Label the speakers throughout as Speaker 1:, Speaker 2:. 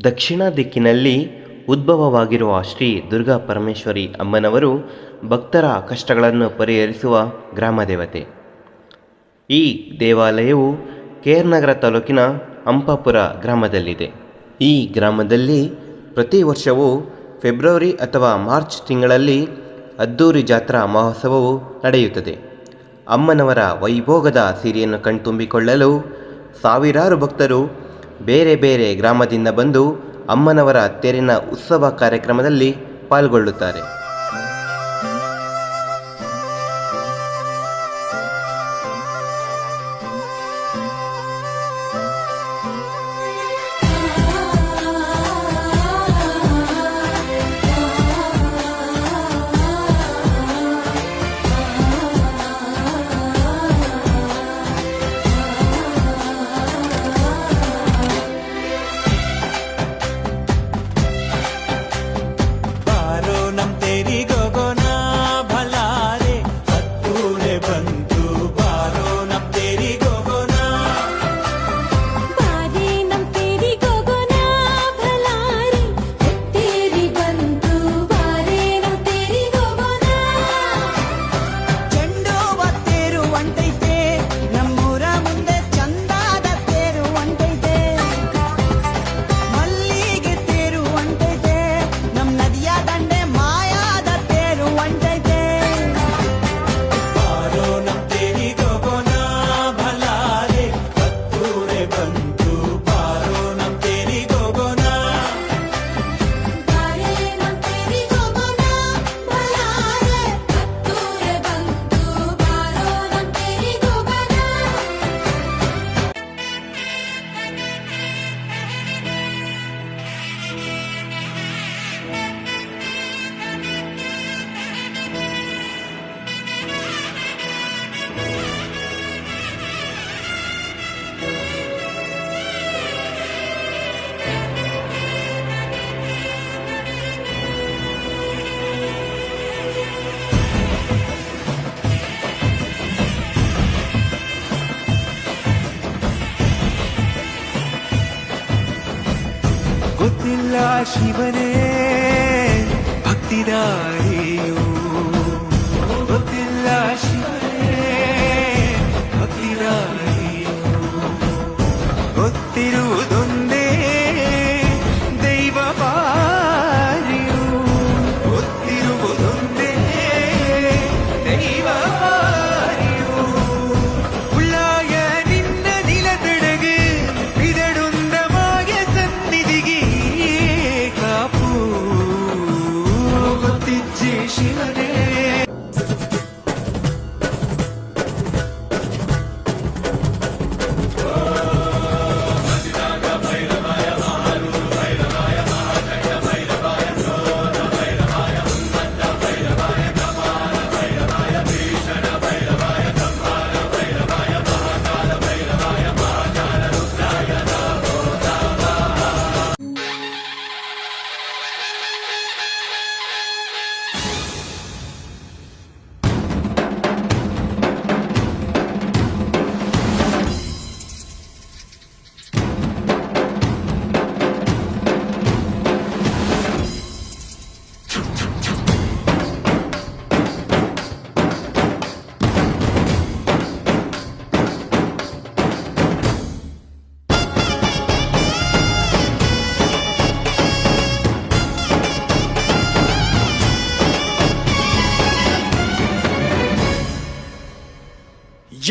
Speaker 1: ದಕ್ಷಿಣ ದಿಕ್ಕಿನಲ್ಲಿ ಉದ್ಭವವಾಗಿರುವ ಶ್ರೀ ದುರ್ಗಾ ಪರಮೇಶ್ವರಿ ಅಮ್ಮನವರು ಭಕ್ತರ ಕಷ್ಟಗಳನ್ನು ಪರಿಹರಿಸುವ ಗ್ರಾಮದೇವತೆ. ಈ ದೇವಾಲಯವು ಕೆ.ಆರ್. ನಗರ ತಾಲೂಕಿನ ಹಂಪಾಪುರ ಗ್ರಾಮದಲ್ಲಿದೆ. ಈ ಗ್ರಾಮದಲ್ಲಿ ಪ್ರತಿ ವರ್ಷವೂ ಫೆಬ್ರವರಿ ಅಥವಾ ಮಾರ್ಚ್ ತಿಂಗಳಲ್ಲಿ ಅದ್ದೂರಿ ಜಾತ್ರಾ ಮಹೋತ್ಸವವು ನಡೆಯುತ್ತದೆ. ಅಮ್ಮನವರ ವೈಭೋಗದ ಸಿರಿಯನ್ನು ಕಣ್ತುಂಬಿಕೊಳ್ಳಲು ಸಾವಿರಾರು ಭಕ್ತರು ಬೇರೆ ಬೇರೆ ಗ್ರಾಮದಿಂದ ಬಂದು ಅಮ್ಮನವರ ತೇರಿನ ಉತ್ಸವ ಕಾರ್ಯಕ್ರಮದಲ್ಲಿ ಪಾಲ್ಗೊಳ್ಳುತ್ತಾರೆ.
Speaker 2: ಗೊತ್ತಿಲ್ಲ ಶಿವನೇ ಭಕ್ತಿದಾರಿಯು, ಗೊತ್ತಿಲ್ಲ ಶಿವನೇ ಭಕ್ತಿದಾರಿಯು, ಗೊತ್ತಿರುವುದೊಂದೇ ದೈವ ಪಾರಿಯು, ಗೊತ್ತಿರುವುದೊಂದೇ ದೈವ ಪಾರಿಯು. ಉಳ್ಳಾಯ ನಿನ್ನ ನಿಲದೆಡೆಗೆ ಇದಡುಂದ ಮಾಯ ಸನ್ನಿಧಿಗೆ ಕಾಪು ಗೊತ್ತಿಜ್ಜೆ ಶಿವನೇ.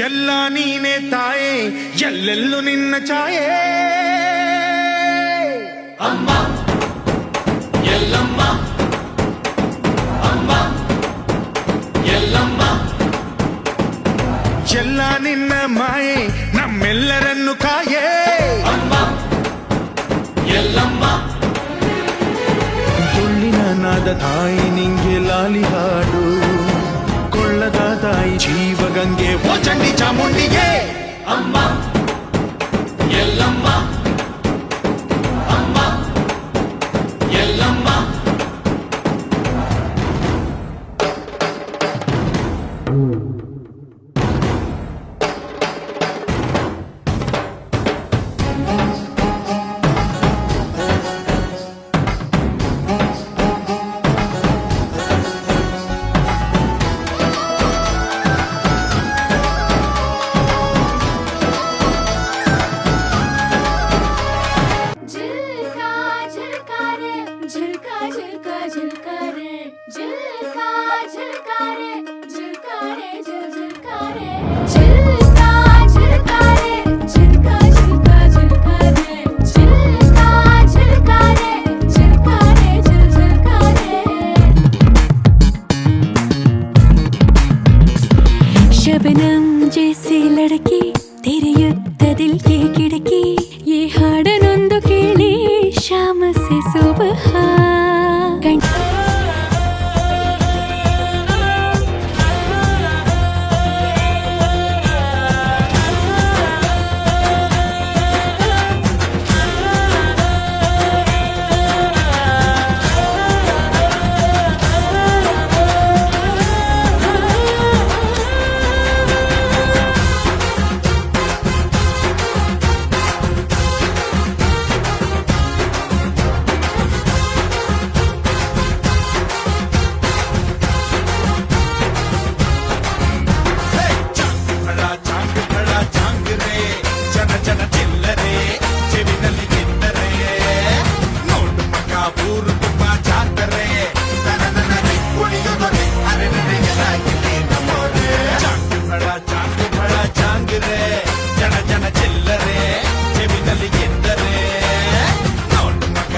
Speaker 2: ಎಲ್ಲ ನೀನೆ ತಾಯೇ, ಎಲ್ಲೆಲ್ಲೂ ನಿನ್ನ ಛಾಯೆ. ಅಮ್ಮ ಎಲ್ಲಮ್ಮ, ಅಮ್ಮ ಎಲ್ಲಮ್ಮ, ಎಲ್ಲ ನಿನ್ನ ಮಾಯೆ ನಮ್ಮೆಲ್ಲರನ್ನು ಕಾಯೆ. ಅಮ್ಮ ಎಲ್ಲಮ್ಮ, ತುಳ್ಳಿನ ನಾದ ತಾಯಿ ನಿಂಗೆ ಲಾಲಿ ಹಾಡು, ಕೊಳ್ಳದ ತಾಯಿ ಜೀವಗಂಗೆ ಓ ಚಂಡಿ ಚಾಮುಂಡಿಗೆ. ಅಮ್ಮ ಎಲ್ಲಮ್ಮ, ಅಮ್ಮ ಎಲ್ಲಮ್ಮ.
Speaker 3: झिलका रे झिलका झिलका रे झिलका रे झिलका रे झिलका झिलका रे झिलका झिलका झिलका रे झिलका झिलका रे झिलका रे झिलका रे
Speaker 4: शबनम जैसी लड़की तेरे युद्ध दिल की खिड़की ये हाडनೊಂದು ಕೇಳಿ शाम से सुबह
Speaker 2: ಚಾಂಗ್ ರೇ ಜನ ಜನ ಚಿಲ್ಲರೆ ಚೆವಿನಲ್ಲಿ ಕಿತ್ತರೆ ನೋಡು ಮಗ ಊರು ತುಂಬಾ ಜಾತರೆ ತನನನೆ ಕುಣಿಯೋದೊರೆ ಅರೆ ನಡೆಯಲಾಗಿದೆ ನಮ್ಮೋರೆ ಚಾಂಗ್ ಬಡ ಚಾಂಗ್ ರೇ ಜನ ಜನ ಚಿಲ್ಲರೆ ಚೆವಿನಲ್ಲಿ ಕಿತ್ತರೆ ನೋಡು ಮಗ